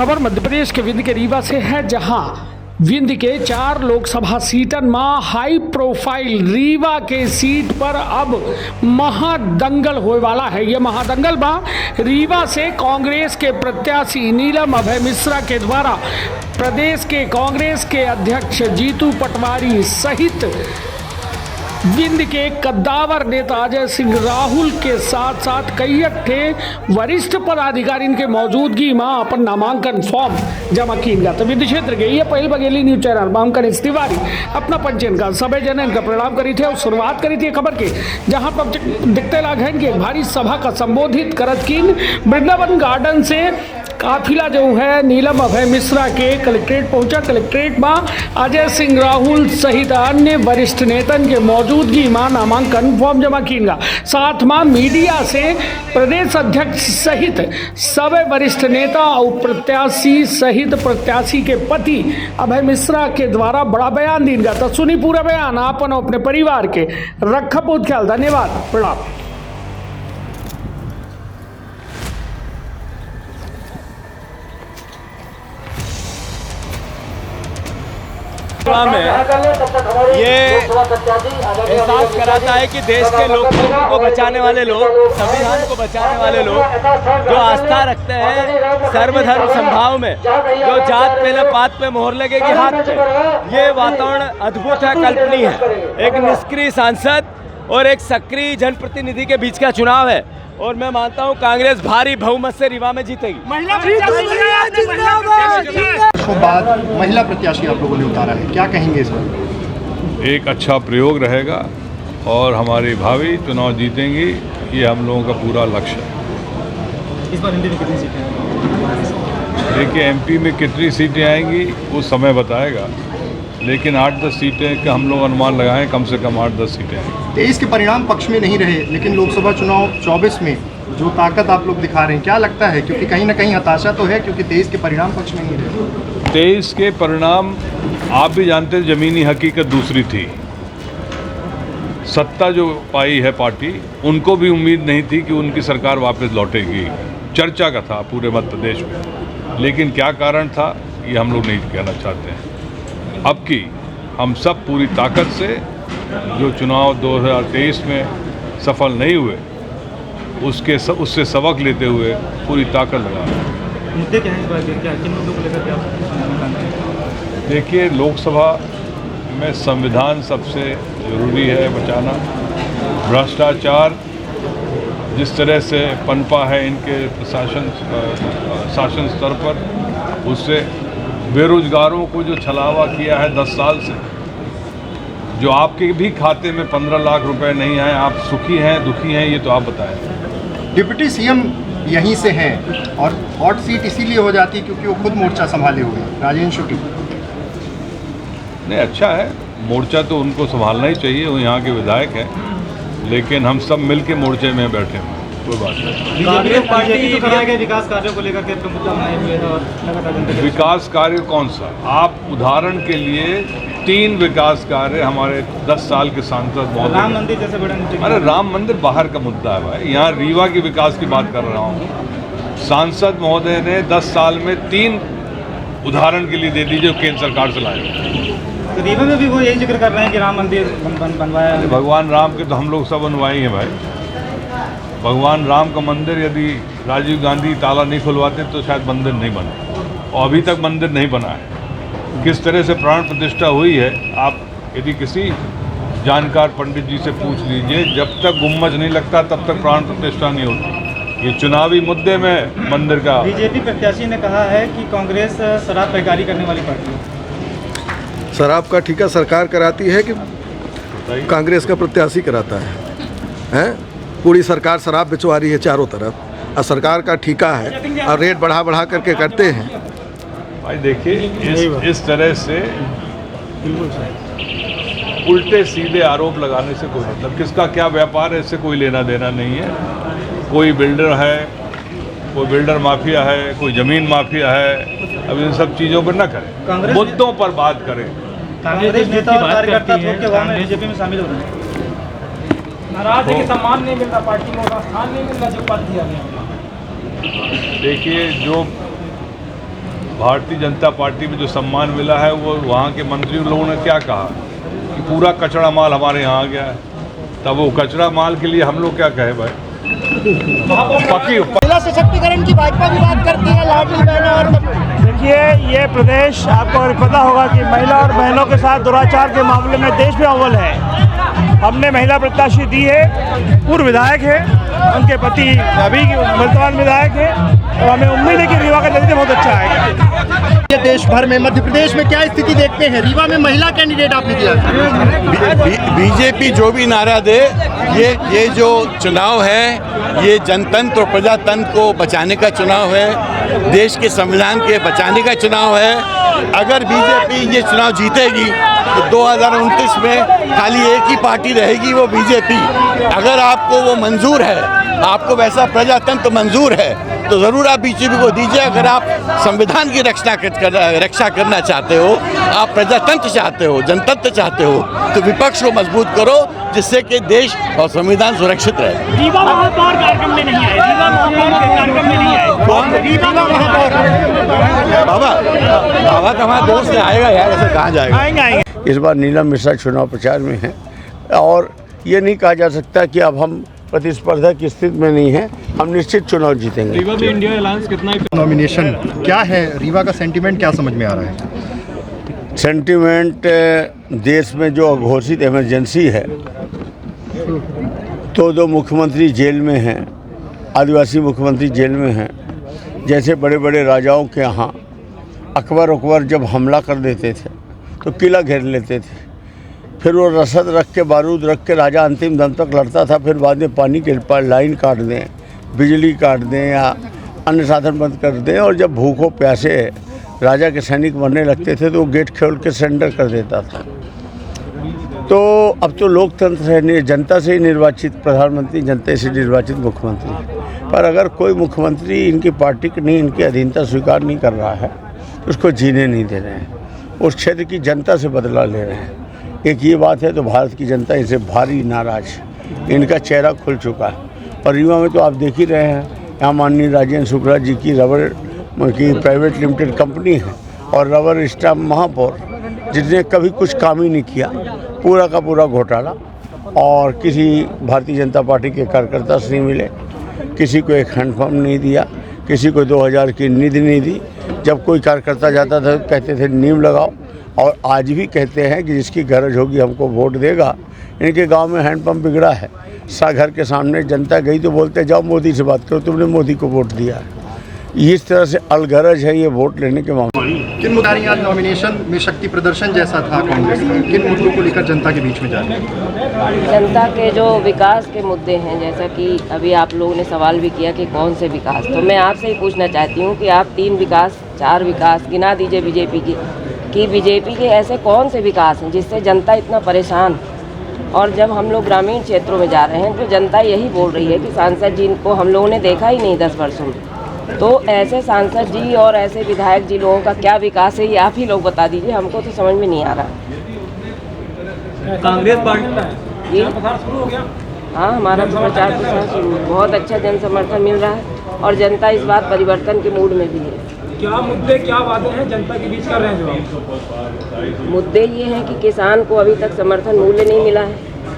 खबर मध्य प्रदेश के विंध्य के रीवा से है, जहां विंध्य के 4 लोकसभा सीटन में हाई प्रोफाइल रीवा के सीट पर अब महादंगल होने वाला है। ये महादंगल में रीवा से कांग्रेस के प्रत्याशी नीलम अभय मिश्रा के द्वारा प्रदेश के कांग्रेस के अध्यक्ष जीतू पटवारी सहित विंध्य के कद्दावर नेता अजय सिंह राहुल के साथ साथ कई वरिष्ठ पदाधिकारी के मौजूदगी में अपन नामांकन फॉर्म जमा किया। तो विंध्य क्षेत्र के ये पहल बघेली न्यूज चैनल मामकन तिवारी अपना पंचयन का सभी जन इनका प्रणाम करी थे और शुरुआत करी थी खबर के, जहां पर दिखते लाग हैं कि एक भारी सभा का संबोधित करत किन वृंदावन गार्डन से काफिला जो है नीलम अभय मिश्रा के कलेक्ट्रेट पहुंचा। कलेक्ट्रेट में अजय सिंह राहुल सहित अन्य वरिष्ठ नेतन के मौजूदगी में नामांकन फॉर्म जमा किया। साथ में मीडिया से प्रदेश अध्यक्ष सहित सभी वरिष्ठ नेता और प्रत्याशी सहित प्रत्याशी के पति अभय मिश्रा के द्वारा बड़ा बयान दिया। तो सुनी पूरा बयान अपन अपने परिवार के रखा बहुत ख्याल। धन्यवाद, प्रणाम। में ये एहसास कराता है कि देश के लोकतंत्र को बचाने वाले लोग, संविधान को बचाने वाले लोग जो आस्था रखते हैं सर्वधर्म समभाव में, जो जात पे न पात पे मोहर लगेगी हाथ पे, ये वातावरण अद्भुत है, कल्पनीय है। एक निष्क्रिय सांसद और एक सक्रिय जनप्रतिनिधि के बीच का चुनाव है और मैं मानता हूं कांग्रेस भारी बहुमत से रीवा में जीतेगी। बाद महिला प्रत्याशी आप लोगों ने उतारा है, क्या कहेंगे इस पर? एक अच्छा प्रयोग रहेगा और हमारी भावी चुनाव जीतेंगी, ये हम लोगों का पूरा लक्ष्य है। इस बार एमपी में कितनी सीटें हैं? देखिए, एमपी में कितनी सीटें आएंगी वो समय बताएगा, लेकिन 8-10 सीटें का हम लोग अनुमान लगाएं, कम से कम 8-10 सीटें आएंगी। 23 के परिणाम पक्ष में नहीं रहे, लेकिन लोकसभा चुनाव 24 में जो ताकत आप लोग दिखा रहे हैं, क्या लगता है? क्योंकि कहीं ना कहीं हताशा तो है, क्योंकि 23 के परिणाम पक्ष में नहीं रहे। 23 के परिणाम आप भी जानते हैं, ज़मीनी हकीकत दूसरी थी। सत्ता जो पाई है पार्टी, उनको भी उम्मीद नहीं थी कि उनकी सरकार वापस लौटेगी। चर्चा का था पूरे मध्य प्रदेश में, लेकिन क्या कारण था ये हम लोग नहीं कहना चाहते हैं। अब की हम सब पूरी ताकत से जो चुनाव 2023 में सफल नहीं हुए उससे सबक लेते हुए पूरी ताकत लगा रहे हैं। मुद्दे क्या हैं इस बार के? क्या किन मुद्दों को लेकर के आप? देखिए, लोकसभा में संविधान सबसे ज़रूरी है बचाना। भ्रष्टाचार जिस तरह से पनपा है इनके शासन स्तर पर, उससे बेरोजगारों को जो छलावा किया है 10 साल से, जो आपके भी खाते में 15 लाख रुपए नहीं आए, आप सुखी हैं दुखी हैं, ये तो आप बताएं। डिप्टी सीएम यहीं से हैं और हॉट सीट इसीलिए हो जाती है क्योंकि वो खुद मोर्चा संभाले हुए हैं, राजेंद्र शुक्ल। नहीं, अच्छा है, मोर्चा तो उनको संभालना ही चाहिए, वो यहाँ के विधायक हैं, लेकिन हम सब मिल के मोर्चे में बैठे हैं, कोई बात नहीं। कांग्रेस पार्टी तो कराए गए विकास कार्यों को लेकर के मुद्दा बनाए हुए हैं और लगातार विकास कार्य कौन सा? आप उदाहरण के लिए 3 विकास कार्य हमारे 10 साल के सांसद महोदय। राम मंदिर जैसे बड़े मुद्दे। अरे राम मंदिर बाहर का मुद्दा है भाई, यहाँ रीवा के विकास की बात कर रहा हूँ। सांसद महोदय ने 10 साल में 3 उदाहरण के लिए दे दीजिए केंद्र सरकार से लाए। तो रीवा में भी वो यही जिक्र कर रहे हैं कि राम मंदिर बनवाया है। भगवान राम के तो हम लोग सब बनवाए हैं भाई। भगवान राम का मंदिर यदि राजीव गांधी ताला नहीं खुलवाते तो शायद मंदिर नहीं बना, और अभी तक मंदिर नहीं बना है। किस तरह से प्राण प्रतिष्ठा हुई है, आप यदि किसी जानकार पंडित जी से पूछ लीजिए, जब तक गुम्बज नहीं लगता तब तक प्राण प्रतिष्ठा नहीं होती। ये चुनावी मुद्दे में मंदिर का। बीजेपी प्रत्याशी ने कहा है कि कांग्रेस शराब पैकारी करने वाली पार्टी है। शराब का ठेका सरकार कराती है कि कांग्रेस का प्रत्याशी कराता है? पूरी सरकार शराब बिचवा रही है चारों तरफ, और सरकार का ठेका है और रेट बढ़ा बढ़ा करके करते हैं। भाई देखिए, इस तरह से उल्टे सीधे आरोप लगाने से कोई मतलब, किसका क्या व्यापार है इससे कोई लेना देना नहीं है। कोई बिल्डर है, कोई बिल्डर माफिया है, कोई जमीन माफिया है। अब इन सब चीज़ों पर न करें, मुद्दों पर बात करें। कांग्रेस नेता और कार्यकर्ता बीजेपी में शामिल हो रहे हैं। नाराज है कि सम्मान नहीं मिल रहा, पार्टी में स्थान नहीं मिल रहा जो पद दिया गया। देखिए, जो भारतीय जनता पार्टी में जो सम्मान मिला है वो वहाँ के मंत्री लोगों ने क्या कहा कि पूरा कचरा माल हमारे यहाँ आ गया है। तब वो कचरा माल के लिए हम लोग क्या कहे भाई? महिला सशक्तिकरण की भाजपा भी बात करती है, लाडली बहनों और देखिए, ये प्रदेश आपको पता होगा कि महिला और बहनों के साथ दुराचार के मामले में देश में अव्वल है। हमने महिला प्रत्याशी दी है, पूर्व विधायक है, उनके पति अभी वर्तमान विधायक है, और हमें उम्मीद है कि रीवा का नतीजा बहुत अच्छा आएगा। ये देश भर में, मध्य प्रदेश में क्या स्थिति देखते हैं? रीवा में महिला कैंडिडेट आपने दिया। बीजेपी जो भी नारा दे, ये जो चुनाव है ये जनतंत्र और प्रजातंत्र को बचाने का चुनाव है, देश के संविधान के बचाने का चुनाव है। अगर बीजेपी ये चुनाव जीतेगी तो 2029 में खाली एक ही पार्टी रहेगी, वो बीजेपी। अगर आपको वो मंजूर है, आपको वैसा प्रजातंत्र मंजूर है, तो ज़रूर आप बीजेपी को दीजिए। अगर आप संविधान की रक्षा करना चाहते हो, आप प्रजातंत्र चाहते हो, जनतंत्र चाहते हो, तो विपक्ष को मजबूत करो, जिससे कि देश और संविधान सुरक्षित रहे। रीवा महापौर कार्यक्रम में नहीं आए, रीवा महापौर के कार्यक्रम में नहीं आए। बाबा तो हमारा दोस्त आएगा यार, ऐसे कहाँ जाएगा? आएंगे। इस बार नीलम मिश्रा चुनाव प्रचार में हैं और ये नहीं कहा जा सकता कि अब हम प्रतिस्पर्धा की स्थिति में नहीं है, हम निश्चित चुनाव जीतेंगे। रीवा में इंडिया अलायंस कितना नॉमिनेशन क्या है? रीवा का सेंटीमेंट क्या समझ में आ रहा है? सेंटीमेंट देश में जो घोषित इमरजेंसी है, तो दो मुख्यमंत्री जेल में हैं, आदिवासी मुख्यमंत्री जेल में हैं। जैसे बड़े बड़े राजाओं के यहाँ अकबर जब हमला कर देते थे तो किला घेर लेते थे, फिर वो रसद रख के, बारूद रख के राजा अंतिम दम तक लड़ता था। फिर बाद में पानी के लाइन काट दें, बिजली काट दें या अन्य साधन बंद कर दें, और जब भूखों प्यासे राजा के सैनिक मरने लगते थे तो वो गेट खोल के सरेंडर कर देता था। तो अब तो लोकतंत्र है, जनता से ही निर्वाचित प्रधानमंत्री, जनता से निर्वाचित मुख्यमंत्री। पर अगर कोई मुख्यमंत्री इनकी पार्टी की नहीं, इनकी अधीनता स्वीकार नहीं कर रहा है, तो उसको जीने नहीं दे रहे हैं, उस क्षेत्र की जनता से बदला ले रहे हैं। एक ये बात है, तो भारत की जनता इनसे भारी नाराज, इनका चेहरा खुल चुका है। और रीवा में तो आप देख ही रहे हैं, यहाँ माननीय राजेंद्र शुक्ला जी की रबर की प्राइवेट लिमिटेड कंपनी है, और रबर स्टाम्प महापौर जिसने कभी कुछ काम ही नहीं किया, पूरा का पूरा घोटाला। और किसी भारतीय जनता पार्टी के कार्यकर्ता से नहीं मिले, किसी को एक हैंडपम्प नहीं दिया, किसी को 2000 की निधि नहीं दी। जब कोई कार्यकर्ता जाता था तो कहते थे नीम लगाओ, और आज भी कहते हैं कि जिसकी गरज होगी हमको वोट देगा। इनके गांव में हैंडपम्प बिगड़ा है, घर के सामने जनता गई तो बोलते जाओ मोदी से बात करो, तुमने मोदी को वोट दिया है। इस तरह से अलगरज है ये वोट लेने के मामले। किन मुद्दों आज नॉमिनेशन में शक्ति प्रदर्शन जैसा था कांग्रेस का? किन मुद्दों को लेकर जनता के बीच में जा रहे हैं? जनता के जो विकास के मुद्दे हैं, जैसा कि अभी आप लोगों ने सवाल भी किया कि कौन से विकास, तो मैं आपसे ही पूछना चाहती हूँ कि आप 3 विकास 4 विकास गिना दीजिए बीजेपी की बीजेपी के ऐसे कौन से विकास हैं जिससे जनता इतना परेशान। और जब हम लोग ग्रामीण क्षेत्रों में जा रहे हैं तो जनता यही बोल रही है कि सांसद जी को हम लोगों ने देखा ही नहीं 10 वर्षों में। तो ऐसे सांसद जी और ऐसे विधायक जी लोगों का क्या विकास है, ये आप ही लोग बता दीजिए, हमको तो समझ में नहीं आ रहा। कांग्रेस पार्टी ये शुरू हो गया। हाँ, हमारा प्रचार प्रसार शुरू, बहुत अच्छा जन समर्थन मिल रहा है, और जनता इस बार परिवर्तन के मूड में भी है। क्या मुद्दे, क्या वादे हैं जनता के बीच कर रहे हैं? मुद्दे ये हैं कि किसान को अभी तक समर्थन मूल्य नहीं मिला है,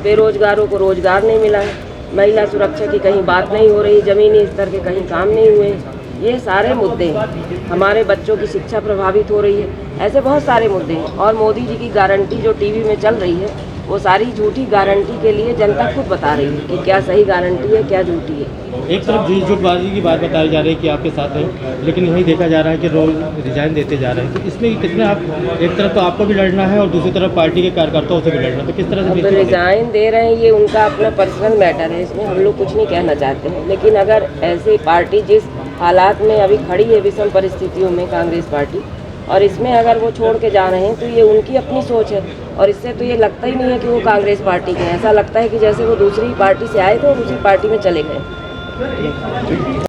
बेरोजगारों को रोजगार नहीं मिला है, महिला सुरक्षा की कहीं बात नहीं हो रही, ज़मीनी स्तर के कहीं काम नहीं हुए। ये सारे मुद्दे हैं। हमारे बच्चों की शिक्षा प्रभावित हो रही है, ऐसे बहुत सारे मुद्दे हैं। और मोदी जी की गारंटी जो टीवी में चल रही है, वो सारी झूठी गारंटी के लिए जनता खुद बता रही है कि क्या सही गारंटी है, क्या झूठी है। एक तरफ झूठबाजी की बात बताई जा रही है कि आपके साथ है, लेकिन यही देखा जा रहा है कि रोज रिजाइन देते जा रहे हैं। तो इसमें कितने आप, एक तरफ तो आपको भी लड़ना है और दूसरी तरफ पार्टी के कार्यकर्ताओं से भी लड़ना, तो किस तरह से? तो रिजाइन दे रहे हैं, ये उनका अपना पर्सनल मैटर है, इसमें हम लोग कुछ नहीं कहना चाहते हैं। लेकिन अगर ऐसी पार्टी जिस हालात में अभी खड़ी है, विषम परिस्थितियों में कांग्रेस पार्टी, और इसमें अगर वो छोड़ के जा रहे हैं तो ये उनकी अपनी सोच है। और इससे तो ये लगता ही नहीं है कि वो कांग्रेस पार्टी के हैं, ऐसा लगता है कि जैसे वो दूसरी पार्टी से आए थे और उसी पार्टी में चले गए।